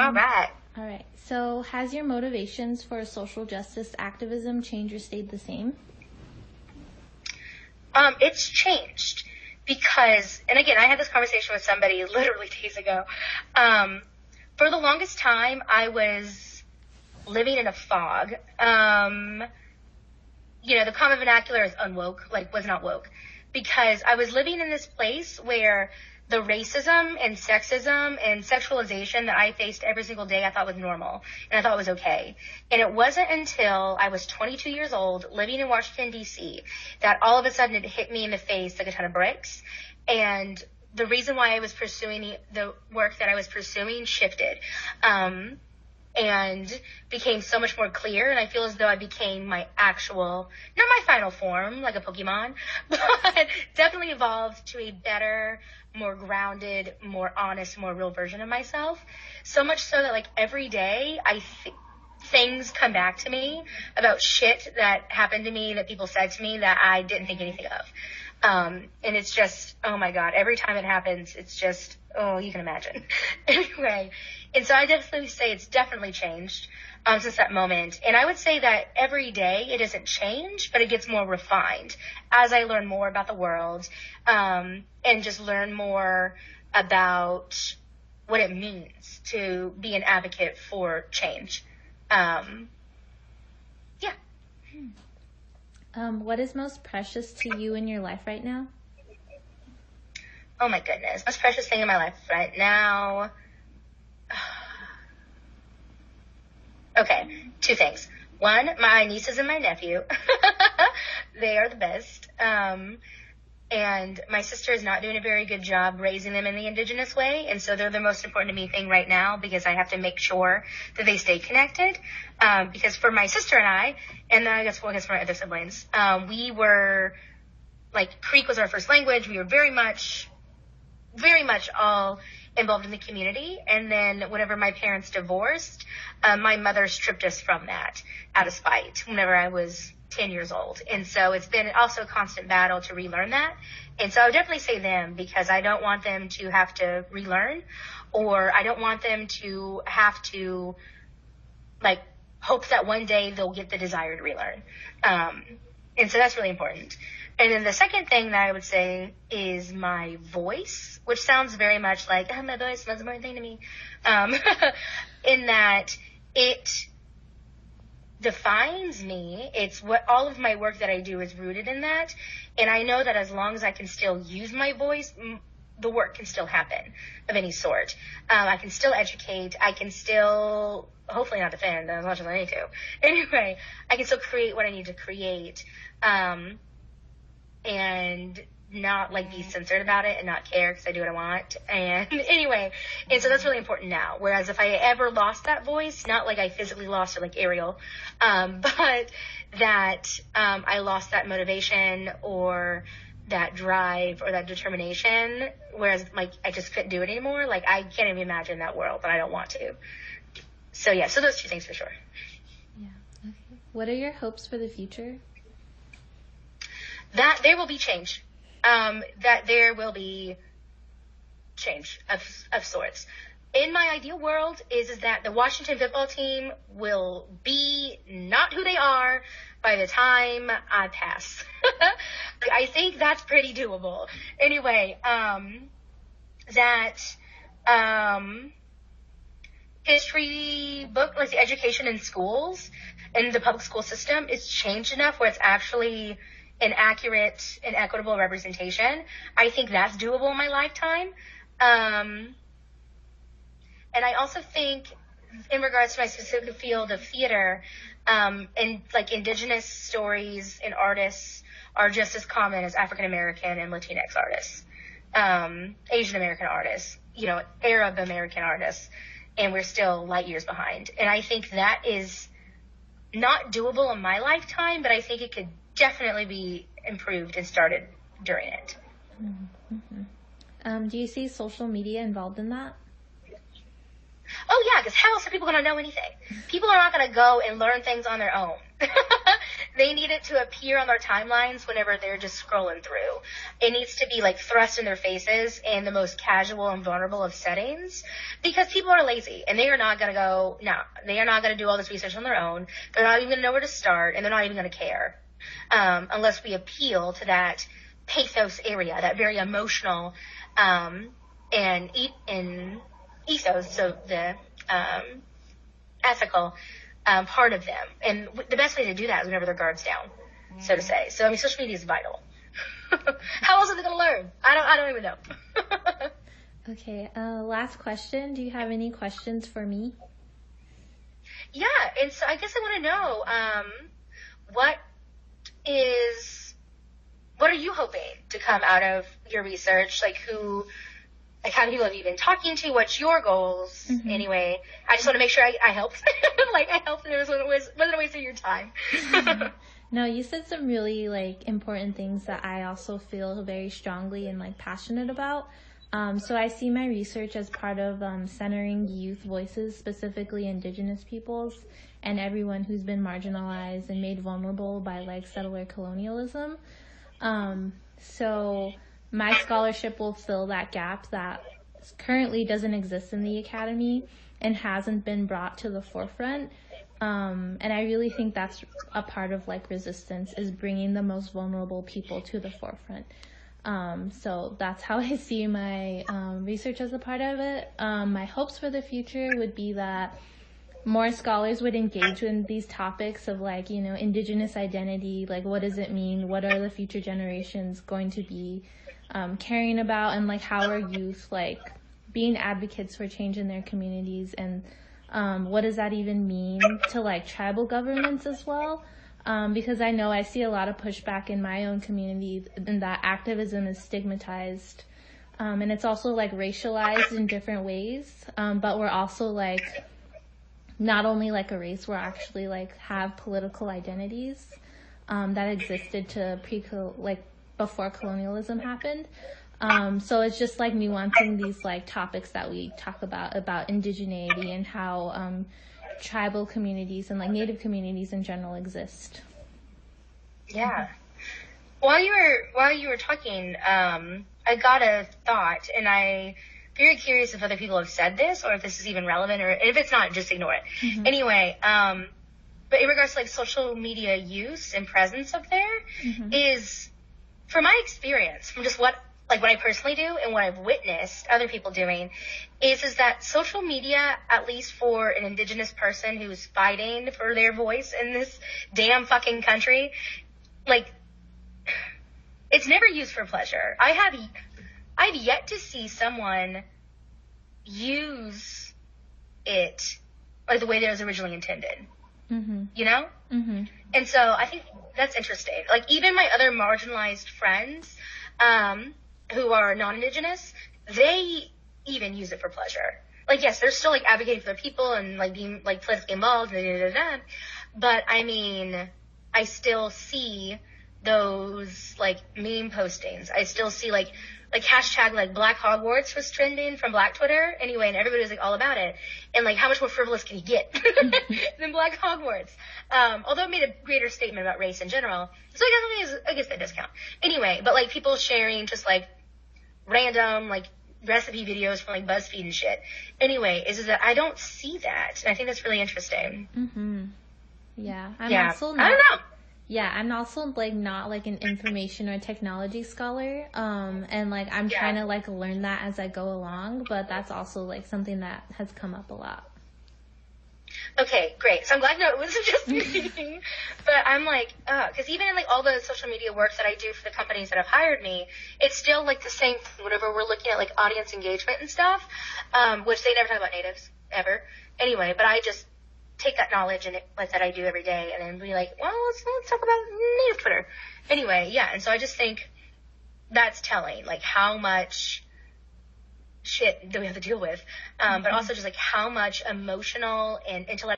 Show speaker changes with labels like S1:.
S1: All right.
S2: All right. So has your motivations for social justice activism changed or stayed the same?
S1: It's changed because, and again, I had this conversation with somebody literally days ago. For the longest time, I was living in a fog. The common vernacular is unwoke, like was not woke, because I was living in this place where the racism and sexism and sexualization that I faced every single day I thought was normal and I thought was okay. And it wasn't until I was 22 years old living in Washington, D.C. that all of a sudden it hit me in the face like a ton of bricks. And the reason why I was pursuing the work that I was pursuing shifted. And became so much more clear, and I feel as though I became my actual, not my final form, like a Pokemon, but definitely evolved to a better, more grounded, more honest, more real version of myself. So much so that, like, every day things come back to me about shit that happened to me, that people said to me that I didn't think anything of. And it's just, oh my God, every time it happens, it's just, oh, you can imagine. Anyway, and so I definitely say it's definitely changed since that moment. And I would say that every day it doesn't change, but it gets more refined as I learn more about the world and just learn more about what it means to be an advocate for change. Yeah.
S2: What is most precious to you in your life right now?
S1: Oh my goodness. Most precious thing in my life right now. Okay, two things. One, my nieces and my nephew. They are the best. And my sister is not doing a very good job raising them in the Indigenous way. And so they're the most important to me thing right now because I have to make sure that they stay connected. Because for my sister and I guess for my other siblings, we were, like, Creek was our first language. We were very much all involved in the community. And then whenever my parents divorced, my mother stripped us from that out of spite whenever I was 10 years old. And so it's been also a constant battle to relearn that. And so I would definitely say them because I don't want them to have to relearn, or I don't want them to have to, like, hope that one day they'll get the desire to relearn. And so that's really important. And then the second thing that I would say is my voice, which sounds very much like, my voice is the most important thing to me, in that it defines me. It's what all of my work that I do is rooted in that. And I know that as long as I can still use my voice, the work can still happen of any sort. I can still educate. I can still, hopefully not defend as much as I need to. Anyway, I can still create what I need to create. And not, like, be censored about it and not care because I do what I want. And anyway, and so that's really important now. Whereas if I ever lost that voice, not like I physically lost it like Ariel, but that I lost that motivation or that drive or that determination, whereas, like, I just couldn't do it anymore. Like, I can't even imagine that world, but I don't want to. So yeah, so those two things for sure.
S2: Yeah. Okay. What are your hopes for the future?
S1: That there will be change. That there will be change of sorts. In my ideal world is that the Washington football team will be not who they are by the time I pass. I think that's pretty doable. Anyway, history book, like the education in schools and the public school system is changed enough where it's actually an accurate and equitable representation. I think that's doable in my lifetime. And I also think in regards to my specific field of theater, and like Indigenous stories and artists are just as common as African American and Latinx artists, Asian American artists, Arab American artists, and we're still light years behind. And I think that is not doable in my lifetime, but I think it could definitely be improved and started during it.
S2: Mm-hmm. Do you see social media involved in that?
S1: Oh yeah, because how else are people going to know anything? People are not going to go and learn things on their own. they need it to appear on their timelines whenever they're just scrolling through. It needs to be like thrust in their faces in the most casual and vulnerable of settings, because people are lazy and they are not going to they are not going to do all this research on their own. They're not even going to know where to start, and they're not even going to care, unless we appeal to that pathos area, that very emotional, and ethos, so the ethical part of them. And the best way to do that is whenever their guard's down, so to say. So, I mean, social media is vital. How else are they going to learn? I don't even know.
S2: Okay, last question. Do you have any questions for me?
S1: Yeah, and so I guess I want to know, what are you hoping to come out of your research? Like, how many people have you been talking to? What's your goals? Mm-hmm. Anyway, I just want to make sure I helped. I helped, and it wasn't a waste of your time.
S2: No, you said some really, important things that I also feel very strongly and, passionate about. So I see my research as part of centering youth voices, specifically Indigenous peoples, and everyone who's been marginalized and made vulnerable by, settler colonialism. So my scholarship will fill that gap that currently doesn't exist in the academy and hasn't been brought to the forefront. And I really think that's a part of resistance, is bringing the most vulnerable people to the forefront. So that's how I see my research as a part of it. My hopes for the future would be that more scholars would engage in these topics of Indigenous identity, what does it mean? What are the future generations going to be caring about, and how are youth being advocates for change in their communities, and what does that even mean to tribal governments as well? Because I see a lot of pushback in my own community, and that activism is stigmatized, and it's also racialized in different ways, but we're also not only a race, we're actually have political identities that existed before colonialism happened. So it's just nuancing these topics that we talk about indigeneity and how tribal communities and Native communities in general exist.
S1: Yeah. While you were talking, I got a thought, and I'm very curious if other people have said this, or if this is even relevant, or if it's not, just ignore it. Mm-hmm. Anyway, but in regards to social media use and presence up there, mm-hmm. is, from my experience, from just what I personally do and what I've witnessed other people doing, is that social media, at least for an Indigenous person who's fighting for their voice in this damn fucking country, it's never used for pleasure. I've yet to see someone use it the way that it was originally intended. Mm-hmm. You know? Mm-hmm. And so I think that's interesting. Even my other marginalized friends, who are non-Indigenous, they even use it for pleasure. Yes, they're still advocating for their people and being politically involved, but I mean, I still see those meme postings. I still see hashtag Black Hogwarts was trending from Black Twitter anyway, and everybody was all about it. And how much more frivolous can you get than Black Hogwarts? Although it made a greater statement about race in general, so I guess that does count. Anyway, but people sharing just random recipe videos from BuzzFeed and shit. Anyway, is that I don't see that, and I think that's really interesting.
S2: Mm-hmm. Yeah,
S1: I don't know.
S2: Yeah, I'm also not an information or technology scholar, and I'm trying to learn that as I go along, but that's also something that has come up a lot.
S1: Okay, great. So I'm glad it wasn't just me, but I'm because even in all the social media work that I do for the companies that have hired me, it's still the same thing whenever we're looking at audience engagement and stuff, which they never talk about natives ever. Anyway, but I just take that knowledge and that I do every day, and then be well, let's talk about native Twitter. Anyway, yeah, and so I just think that's telling, how much shit that we have to deal with, but also just how much emotional and intellectual